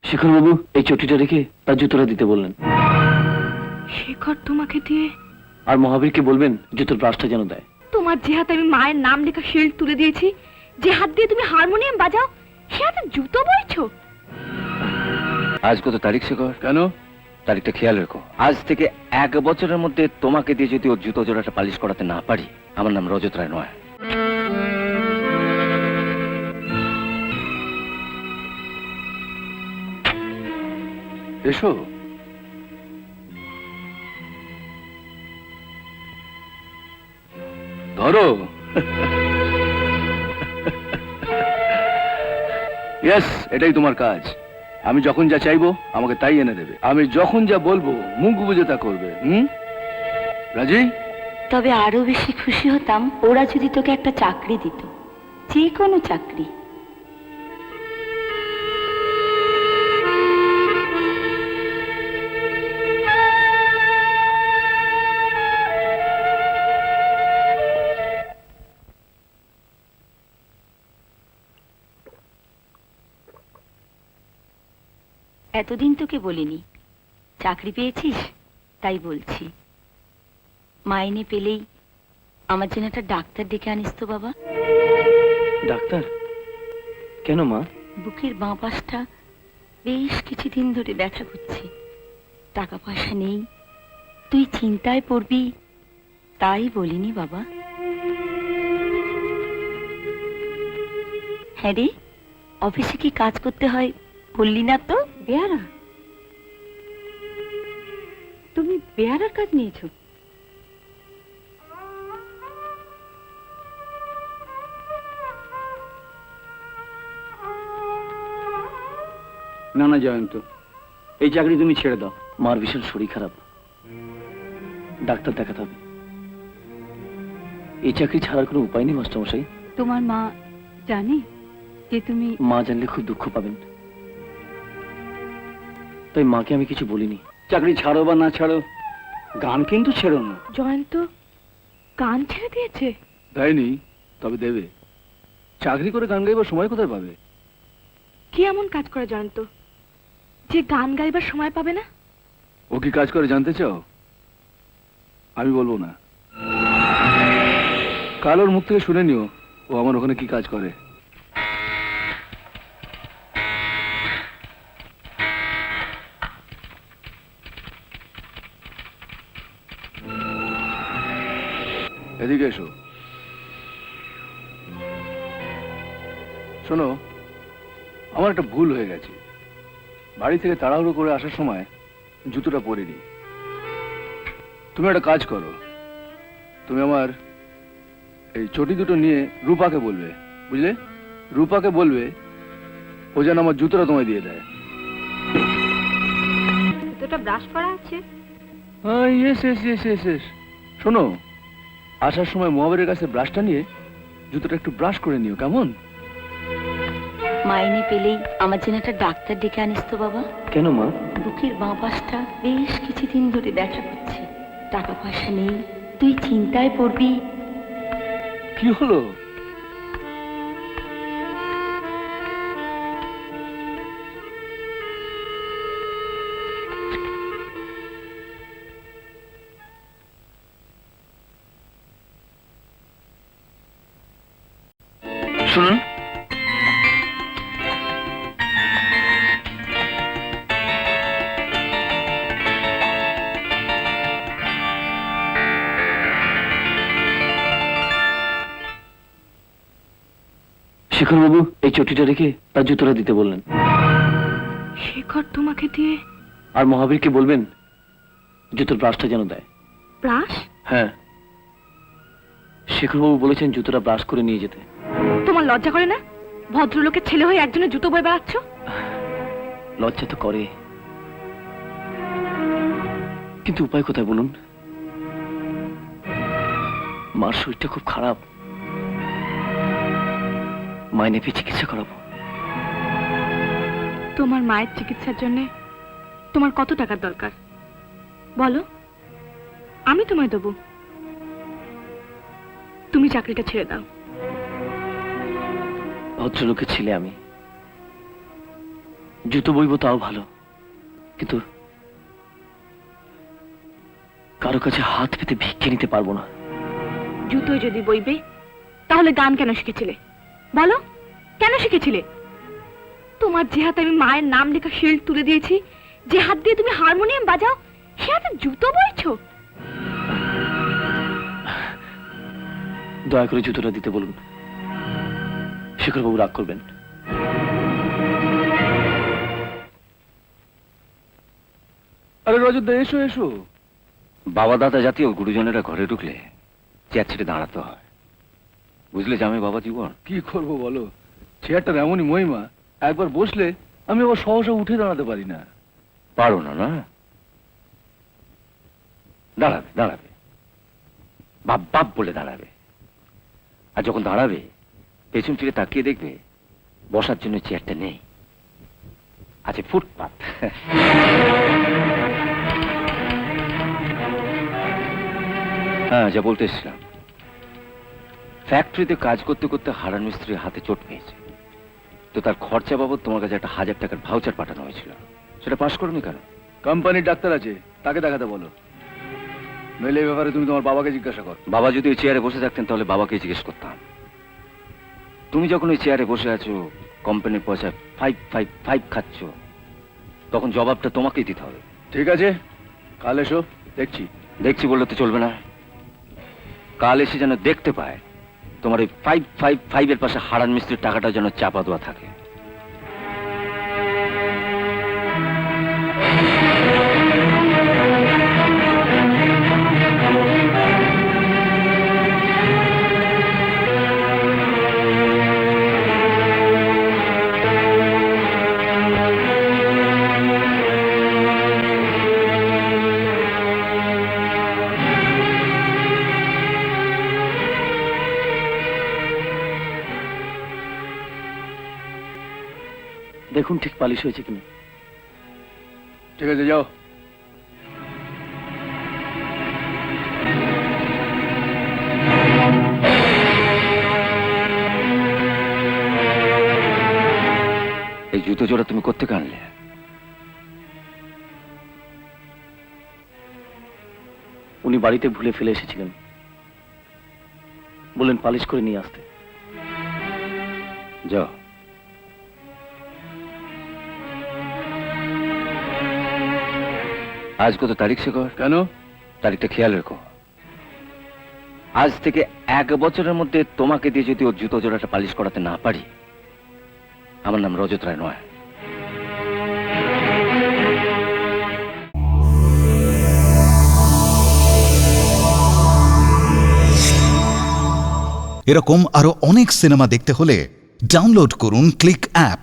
শেখর বাবু এই চটিটা রেখে তার জুতোটা দিতে বললেন। শেখর তোমাকে দিয়ে? আর মহাবীরকে বলবেন জুতোর ব্রাশটা যেন দেয়। তোমার যে হাতে আমি মায়ের নাম লেখা শিল্ড তুলে দিয়েছি, যে হাত দিয়ে তুমি হারমোনিয়াম বাজাও, সে হাতে জুতো বইছো? আজ কত তারিখ শেখর? কেন? তারিখটা খেয়াল রেখো। আজ থেকে 1 বছরের মধ্যে তোমাকে দিয়ে যদি ওর জুতো জোড়াটা পালিশ করাতে না পারি, আমার নাম রজত রায় নয়। এসো। ধরো। ইয়েস, এটাই তোমার কাজ। আমি যখন যা চাইবো আমাকে তাই এনে দেবে। আমি যখন যা বলবো মুখ বুঝে তা করবে। রাজি? তবে আরো বেশি খুশি হতাম ওরা যদি তোকে একটা চাকরি দিত, যে কোনো চাকরি। এতদিন তোকে বলিনি, চাকরি পেয়েছিস তাই বলছি। মাইনে পেলেই আমার জন্য একটা ডাক্তার ডেকে আনিস তো বাবা। ডাক্তার? কেন মা? বুকের বাঁ পাশটা বেশ কিছুদিন ধরে ব্যথা করছে। টাকা পয়সা নেই, তুই চিন্তায় পড়বি তাই বলিনি বাবা। হ্যাঁ রে, অফিসে কি কাজ করতে হয় বললি না তো? বেয়ারা? তুমি বেয়ারার কাজ নিয়েছো? না না জয়ন্ত, এই চাকরি তুমি ছেড়ে দাও। মার ভীষণ শরীর খারাপ, ডাক্তার দেখাতে হবে। এই চাকরি ছাড়ার কোনো উপায় নেই মাস্টারমশাই। তোমার মা জানে যে তুমি? মা জানলে খুব দুঃখ পাবেন, তাই মাকে আমি কিছু বলিনি। চাকরি ছাড়ো বা না ছাড়ো, গান কিন্তু ছেড়ো না। জয়ন্ত গান ছেড়ে দিয়েছে? দেয়নি, তবে দেবে। চাকরি করে গান গাইবার সময় কোথায় পাবে? কি এমন কাজ করে জয়ন্ত যে গান গাইবার সময় পাবে না? ও কি কাজ করে জানতে চাও? আমি বলবো না, কাল ওর মুখ থেকে শুনে নিও ও আমার ওখানে কি কাজ করে। এদিকে এসো। শোনো, আমার একটা ভুল হয়ে গেছে। বাড়ি থেকে তাড়াহুড়ো করে আসার সময় জুতোটা পরিনি। তুমি একটা কাজ করো, তুমি আমার এই চটি দুটো নিয়ে রূপাকে বলবে, বুঝলে? রূপাকে বলবে ও যেন আমার জুতোটা তোমায় দিয়ে দেয়। জুতোটা ব্রাশ করা আছে? Yes yes yes yes yes. শোনো, আসার সময় মহাবীরের কাছে ব্রাশটা নিয়ে জুতোটা একটু ব্রাশ করে নিও, কেমন? মাইনে পেলেই আমার জন্য একটা ডাক্তার ডেকে আনিস তো বাবা। কেন মা? বুকের বাঁ পাশটা বেশ কিছুদিন ধরে ব্যথা করছে। টাকা পয়সা নেই, তুই চিন্তায় পড়বি। কি হলো? শুনুন, শেখর বাবু এই চটিটা রেখে তার জুতোটা দিতে বললেন। শেখর তোমাকে দিয়ে? আর মহাবীরকে বলবেন জুতোর ব্রাশটা যেন দেয়। ব্রাশ? হ্যাঁ, শেখর বাবু বলেছেন জুতোটা ব্রাশ করে নিয়ে যেতে। তোমার লজ্জা করে না? ভদ্রলোকের ছেলে হয়ে একজনের জুতো বয়ে বেড়াচ্ছ। লজ্জা তো করে, কিন্তু উপায় কোথায় বলুন? মার শরীরটা খুব খারাপ, মাইনে পেয়ে চিকিৎসা করাবো। তোমার মায়ের চিকিৎসার জন্য তোমার কত টাকার দরকার বলো, আমি তোমায় দেবো। তুমি চাকরিটা ছেড়ে দাও। ভদ্রলোকের ছেলে আমি, জুতো বইবো তাও ভালো, কিন্তু কারো কাছে হাত পেতে ভিক্ষে নিতে পারবো না। জুতোই যদি বইবে তাহলে গান কেন শিখেছিলে বলো? কেন শিখেছিলে? তোমার যে হাতে আমি মায়ের নাম লেখা শিল্ড তুলে দিয়েছি, যে হাত দিয়ে তুমি হারমোনিয়াম বাজাও, সে হাতে জুতো বইছো? দয়া করে জুতোটা দিতে বলুন, শেখরবাবু রাগ করবেন। আরে রজতদা, এসো এসো। বাবা দাদা জাতীয় গুরুজনেরা ঘরে ঢুকলে চেয়ার ছেড়ে দাঁড়াতে হয়, বুঝলে জামাই বাবা জীবন। কি করবো বলো, চেয়ারটার এমনই মহিমা, একবার বসলে আমি আবার সহসা উঠে দাঁড়াতে পারি না। পারো না? না, দাঁড়াবে দাঁড়াবে, বাপ বাপ বলে দাঁড়াবে। আর যখন দাঁড়াবে পেছন ফিরে তাকিয়ে দেখবে বসার জন্য চেয়ারটা নেই, আছে ফুটপাত। হ্যাঁ, যা বলতে এসেছিলাম, ফ্যাক্টরিতে কাজ করতে করতে হারান মিস্ত্রির হাতে চোট পেয়েছে, তো তার খরচা বাবদ তোমার কাছে একটা 1000 টাকার ভাউচার পাঠানো হয়েছিল। সেটা পাস করোনি কেন? কোম্পানির ডাক্তার আছে, তাকে দেখাতে বলো। নইলে এই ব্যাপারে তুমি তোমার বাবাকে জিজ্ঞাসা করো। বাবা যদি ওই চেয়ারে বসে থাকতেন তাহলে বাবাকে জিজ্ঞেস করতাম। তুমি যখন ওই চেয়ারে বসে আছো, কোম্পানির পয়সা 555 খাচ্ছ, তখন জবাবটা তোমাকেই দিতে হবে। ঠিক আছে, কাল এসো, দেখছি। দেখছি বললে তো চলবে না, কাল এসে যেন দেখতে পায় তোমার এই 555 এর পাশে হারান মিস্ত্রির টাকাটা যেন চাপা দেওয়া থাকে। দেখুন ঠিক পালিশ হয়েছে কিনা। ঠিক আছে, যাও। এই জুতো জোড়া তুমি কোত্থেকে আনলে? উনি বাড়িতে ভুলে ফেলে এসেছিলেন, বললেন পালিশ করে নিয়ে আসতে। যাও। আজ কত তারিখ শেখর? কেন? তারিখটা খেয়াল রেখো। আজ থেকে 1 বছরের মধ্যে তোমাকে দিয়ে যদি ওর জুতো জোড়াটা পালিশ করাতে না পারি, আমার নাম রজত রায় নয়। এরকম আরো অনেক সিনেমা দেখতে হলে ডাউনলোড করুন ক্লিক অ্যাপ।